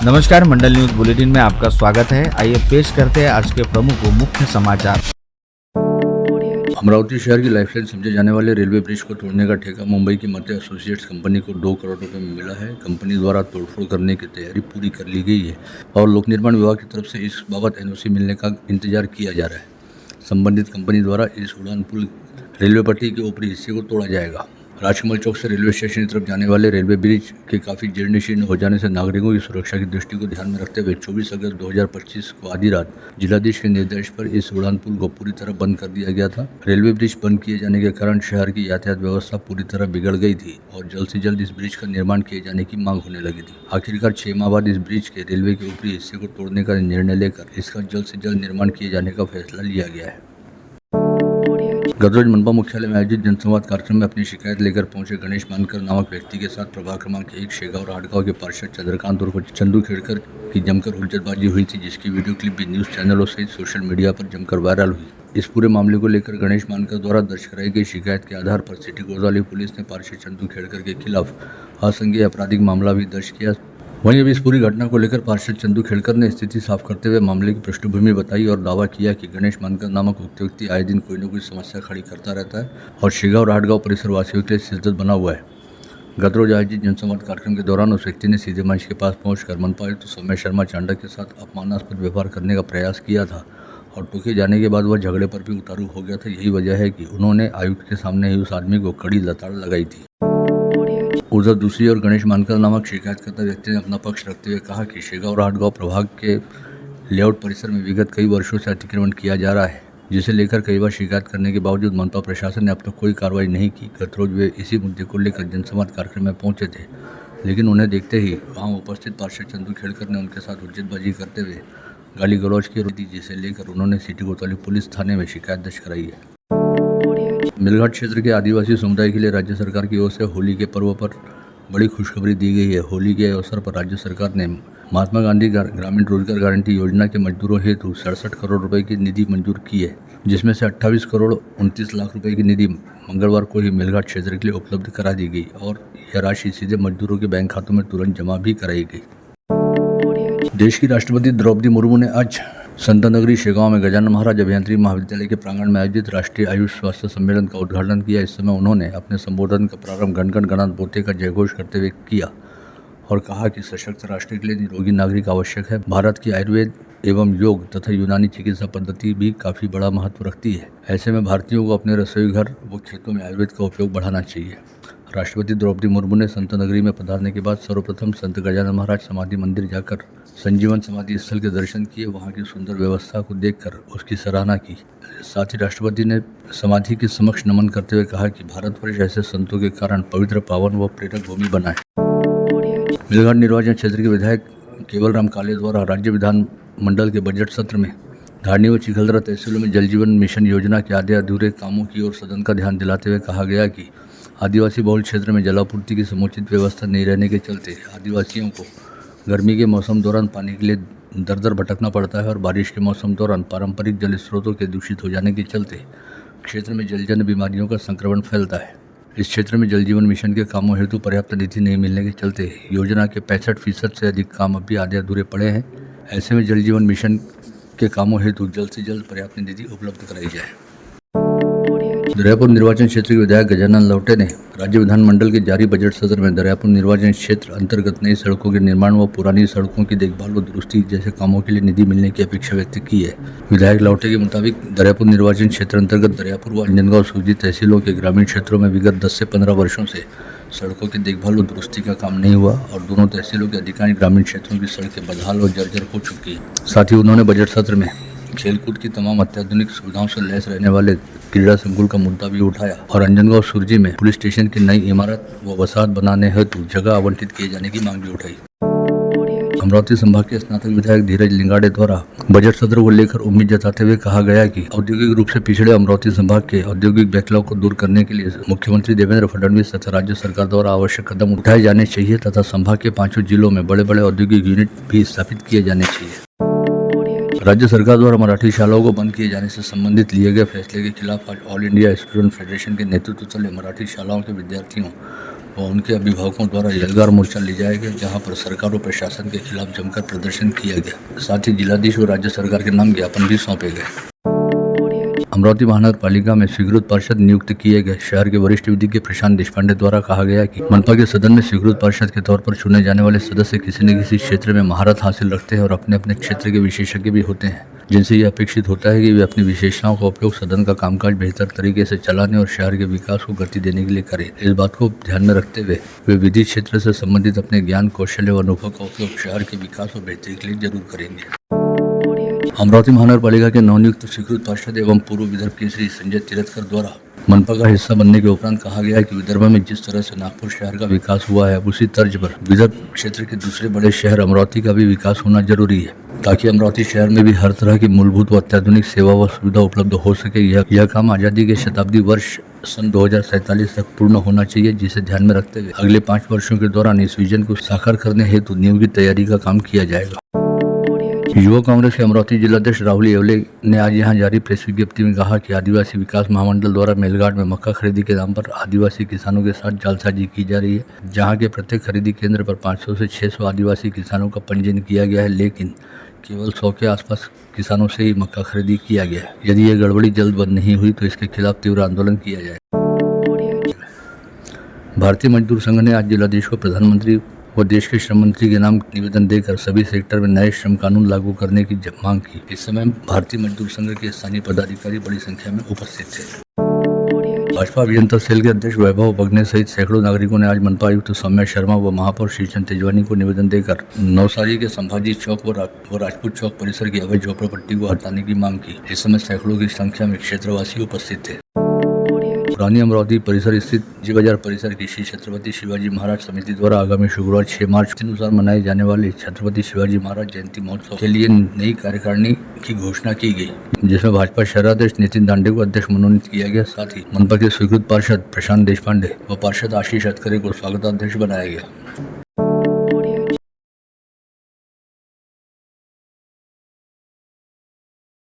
नमस्कार, मंडल news bulletin में आपका स्वागत है। आइए पेश करते हैं आज के प्रमुख व मुख्य समाचार। अमरावती शहर की लाइफलाइन समझे जाने वाले रेलवे ब्रिज को तोड़ने का ठेका मुंबई की मध्य एसोसिएट्स कंपनी को 2 करोड़ रुपए में मिला है। कंपनी द्वारा तोड़फोड़ करने की तैयारी पूरी कर ली गई है और लोक निर्माण विभाग की तरफ से इस बाबत एनओसी मिलने का इंतजार किया जा रहा है। संबंधित कंपनी द्वारा इस उड़ान पुल रेलवे पट्टी के ऊपरी हिस्से को तोड़ा जाएगा। राजकमल चौक से रेलवे स्टेशन की तरफ जाने वाले रेलवे ब्रिज के काफ़ी जीर्ण शीर्ण हो जाने से नागरिकों की सुरक्षा की दृष्टि को ध्यान में रखते हुए 24 अगस्त 2025 को आधी रात जिलाधीश के निर्देश पर इस उड़ान पुल को पूरी तरह बंद कर दिया गया था। रेलवे ब्रिज बंद किए जाने के कारण शहर की यातायात व्यवस्था पूरी तरह बिगड़ गई थी और जल्द से जल्द इस ब्रिज का निर्माण किए जाने की मांग होने लगी थी। आखिरकार 6 माह बाद इस ब्रिज के रेलवे के ऊपरी हिस्से को तोड़ने का निर्णय लेकर इसका जल्द से जल्द निर्माण किए जाने का फैसला लिया गया है। गतरोज मनपा मुख्यालय में आयोजित जनसंवाद कार्यक्रम में अपनी शिकायत लेकर पहुंचे गणेश मानकर नामक व्यक्ति के साथ प्रभाग क्रमांक 1 शेगांव राडगांव के पार्षद चंद्रकांत और चंदू खेड़कर की जमकर हुज्जतबाजी हुई थी, जिसकी वीडियो क्लिप भी न्यूज चैनलों सहित सोशल मीडिया पर जमकर वायरल हुई। इस पूरे मामले को लेकर गणेश मानकर द्वारा दर्ज कराई गई शिकायत के आधार पर सिटी कोतवाली पुलिस ने पार्षद चंदू खेड़कर के खिलाफ असंज्ञेय आपराधिक मामला भी दर्ज किया। वहीं अभी इस पूरी घटना को लेकर पार्षद चंदू खेड़कर ने स्थिति साफ करते हुए मामले की पृष्ठभूमि बताई और दावा किया कि गणेश मानकर नामक उक्त व्यक्ति आए दिन कोई न कोई समस्या खड़ी करता रहता है और शेगांव राडगांव परिसर वासियों के लिए शिद्दत बना हुआ है। गत रोज आयोजित जनसंवाद कार्यक्रम के दौरान उस व्यक्ति ने सीधे मंच के पास पहुंचकर मनपा आयुक्त सौम्य शर्मा चांडा के साथ अपमानास्पद व्यवहार करने का प्रयास किया था और टोके जाने के बाद वह झगड़े पर भी उतारू हो गया था। यही वजह है कि उन्होंने आयुक्त के सामने ही उस आदमी को कड़ी लताड़ लगाई थी। उधर दूसरी ओर गणेश मानकर नामक शिकायतकर्ता व्यक्ति ने अपना पक्ष रखते हुए कहा कि शेगांव राडगांव प्रभाग के लेआउट परिसर में विगत कई वर्षों से अतिक्रमण किया जा रहा है, जिसे लेकर कई बार शिकायत करने के बावजूद मनपा प्रशासन ने अब तक कोई कार्रवाई नहीं की। गत रोज वे इसी मुद्दे को लेकर जनसंवाद कार्यक्रम में पहुंचे थे, लेकिन उन्हें देखते ही वहां उपस्थित पार्षद चंदू खेड़कर ने उनके साथ हुज्जतबाजी करते हुए गाली गलौज की थी, जिसे लेकर उन्होंने सिटी कोतवाली पुलिस थाने में शिकायत दर्ज कराई है। मेलघाट क्षेत्र के आदिवासी समुदाय के लिए राज्य सरकार की ओर से होली के पर्व पर बड़ी खुशखबरी दी गई है। होली के अवसर पर राज्य सरकार ने महात्मा गांधी ग्रामीण रोजगार गारंटी योजना के मजदूरों हेतु 67 करोड़ रुपए की निधि मंजूर की है, जिसमें से 28 करोड़ 29 लाख रुपए की निधि मंगलवार को ही मेलघाट क्षेत्र के लिए उपलब्ध करा दी गई और यह राशि सीधे मजदूरों के बैंक खातों में तुरंत जमा भी कराई गई। देश की राष्ट्रपति द्रौपदी मुर्मू ने आज संतनगरी शेगांव में गजानन महाराज अभियांत्रिकी महाविद्यालय के प्रांगण में आयोजित राष्ट्रीय आयुष स्वास्थ्य सम्मेलन का उद्घाटन किया। इस समय उन्होंने अपने संबोधन का प्रारंभ गण गण गणात बोलते का जयघोष करते हुए किया और कहा कि सशक्त राष्ट्र के लिए निरोगी नागरिक आवश्यक है। भारत की आयुर्वेद एवं योग तथा यूनानी चिकित्सा पद्धति भी काफ़ी बड़ा महत्व रखती है। ऐसे में भारतीयों को अपने रसोई घर व खेतों में आयुर्वेद का उपयोग बढ़ाना चाहिए। राष्ट्रपति द्रौपदी मुर्मू ने संत नगरी में पधारने के बाद सर्वप्रथम संत गजानन महाराज समाधि मंदिर जाकर संजीवन समाधि स्थल के दर्शन किए। वहां की सुंदर व्यवस्था को देखकर उसकी सराहना की। साथ ही राष्ट्रपति ने समाधि के समक्ष नमन करते हुए कहा कि भारतवर्ष ऐसे संतों के कारण पवित्र, पावन व प्रेरक भूमि बना है। मेलघाट निर्वाचन क्षेत्र के विधायक केवल राम काले द्वारा राज्य विधान मंडल के बजट सत्र में धारनी व चिखलदरा तहसीलों में जल जीवन मिशन योजना के आधे अधूरे कामों की ओर सदन का ध्यान दिलाते हुए कहा गया कि आदिवासी बहुल क्षेत्र में जलापूर्ति की समुचित व्यवस्था नहीं रहने के चलते आदिवासियों को गर्मी के मौसम दौरान पानी के लिए दर दर भटकना पड़ता है और बारिश के मौसम दौरान पारंपरिक जल स्रोतों के दूषित हो जाने के चलते क्षेत्र में जलजन्य बीमारियों का संक्रमण फैलता है। इस क्षेत्र में जल जीवन मिशन के कामों हेतु पर्याप्त निधि नहीं मिलने के चलते योजना के 65% से अधिक काम अभी आधे अधूरे पड़े हैं। ऐसे में जल जीवन मिशन के कामों हेतु जल्द से जल्द पर्याप्त निधि उपलब्ध कराई जाए। दरियापुर निर्वाचन क्षेत्र के विधायक गजानन लवटे ने राज्य विधानमंडल के जारी बजट सत्र में दरियापुर निर्वाचन क्षेत्र अंतर्गत नई सड़कों के निर्माण व पुरानी सड़कों की देखभाल व दुरुस्ती जैसे कामों के लिए निधि मिलने की अपेक्षा व्यक्त की है। विधायक लवटे के मुताबिक दरियापुर निर्वाचन क्षेत्र अंतर्गत दरियापुर व अंजनगांव सूजी तहसीलों के ग्रामीण क्षेत्रों में विगत 10 से 15 वर्षों से सड़कों की देखभाल व दुरुस्ती का काम नहीं हुआ और दोनों तहसीलों के अधिकांश ग्रामीण क्षेत्रों की सड़कें बदहाल और जर्जर हो चुकी है। साथ ही उन्होंने बजट सत्र में खेलकूद की तमाम अत्याधुनिक सुविधाओं से लैस रहने वाले क्रीड़ा संकुल का मुद्दा भी उठाया और अंजनगांव सुरजी में पुलिस स्टेशन की नई इमारत व वसाहत बनाने हेतु जगह आवंटित किए जाने की मांग भी उठाई। अमरावती संभाग के स्नातक विधायक धीरज लिंगाड़े द्वारा बजट सत्र को लेकर उम्मीद जताते हुए कहा गया कि औद्योगिक रूप से पिछड़े अमरावती संभाग के औद्योगिक बैकलॉग को दूर करने के लिए मुख्यमंत्री देवेंद्र फडणवीस तथा राज्य सरकार द्वारा आवश्यक कदम उठाए जाने चाहिए तथा संभाग के 5 जिलों में बड़े बड़े औद्योगिक यूनिट भी स्थापित किए जाने चाहिए। राज्य सरकार द्वारा मराठी शालाओं को बंद किए जाने से संबंधित लिए गए फैसले के खिलाफ आज ऑल इंडिया स्टूडेंट फेडरेशन के नेतृत्व तले मराठी शालाओं के विद्यार्थियों व उनके अभिभावकों द्वारा यलगार मोर्चा ले जाया गया, जहां पर सरकार और प्रशासन के खिलाफ जमकर प्रदर्शन किया गया। साथ ही जिलाधीश और राज्य सरकार के नाम ज्ञापन भी सौंपे गए। अमरावती महानगर पालिका में स्वीकृत पार्षद नियुक्त किए गए। शहर के वरिष्ठ विधिज्ञ प्रशांत देशपांडे द्वारा कहा गया कि मनपा के सदन में स्वीकृत पार्षद के तौर पर चुने जाने वाले सदस्य किसी न किसी क्षेत्र में महारत हासिल रखते हैं और अपने अपने क्षेत्र के विशेषज्ञ भी होते हैं, जिनसे यह अपेक्षित होता है कि वे अपनी विशेषताओं का उपयोग सदन का कामकाज बेहतर तरीके से चलाने और शहर के विकास को गति देने के लिए करें। इस बात को ध्यान में रखते हुए वे विधि क्षेत्र से संबंधित अपने ज्ञान, कौशल्य व अनुभव का उपयोग शहर के विकास और बेहतरी के लिए जरूर करेंगे। अमरावती महानगर पालिका के नवनियुक्त स्वीकृत पार्षद एवं पूर्व विदर्भ केसरी संजय तिरथकर द्वारा मनपा का हिस्सा बनने के उपरांत कहा गया है कि विदर्भ में जिस तरह से नागपुर शहर का विकास हुआ है, उसी तर्ज पर विदर्भ क्षेत्र के दूसरे बड़े शहर अमरावती का भी विकास होना जरूरी है, ताकि अमरावती शहर में भी हर तरह की मूलभूत व अत्याधुनिक सेवा व सुविधा उपलब्ध हो सके। यह काम आज़ादी के शताब्दी वर्ष सन 2047 तक पूर्ण होना चाहिए, जिसे ध्यान में रखते हुए अगले 5 वर्षों के दौरान इस विजन को साकार करने हेतु नींव की तैयारी का काम किया जाएगा। युवा कांग्रेस के अमरावती जिलाध्यक्ष राहुल येवले ने आज यहां जारी प्रेस विज्ञप्ति में कहा कि आदिवासी विकास महामंडल द्वारा मेलघाट में मक्का खरीदी के नाम पर आदिवासी किसानों के साथ जालसाजी की जा रही है, जहां के प्रत्येक खरीदी केंद्र पर 500 से 600 आदिवासी किसानों का पंजीयन किया गया है, लेकिन केवल 100 के आसपास किसानों से ही मक्का खरीदी किया गया है। यदि यह गड़बड़ी जल्द बंद नहीं हुई तो इसके खिलाफ तीव्र आंदोलन किया जाए। भारतीय मजदूर संघ ने आज जिलाधीश को प्रधानमंत्री वो देश के श्रम मंत्री के नाम निवेदन देकर सभी सेक्टर में नए श्रम कानून लागू करने की मांग की। इस समय भारतीय मजदूर संघ के स्थानीय पदाधिकारी बड़ी संख्या में उपस्थित थे। भाजपा अभियंता सेल के अध्यक्ष वैभव बगने सहित सैकड़ों नागरिकों ने आज मनपा आयुक्त सौम्या शर्मा व महापौर श्रीचंद तेजवानी को निवेदन देकर नवसारी के संभाजी चौक व राजपूत चौक परिसर की अवैध झोपड़पट्टी को हटाने की मांग की। इस समय सैकड़ों की संख्या में क्षेत्रवासी उपस्थित थे। पुरानी अमरावती परिसर स्थित जी बाजार परिसर की श्री छत्रपति शिवाजी महाराज समिति द्वारा आगामी शुक्रवार 6 मार्च के अनुसार मनाए जाने वाले छत्रपति शिवाजी महाराज जयंती महोत्सव के लिए नई कार्यकारिणी की घोषणा की गई, जिसमें भाजपा शहराध्यक्ष नितिन दांडे को अध्यक्ष मनोनीत किया गया। साथ ही मनपा के स्वीकृत पार्षद प्रशांत देशपांडे व पार्षद आशीष अतकरे को स्वागताध्यक्ष बनाया गया।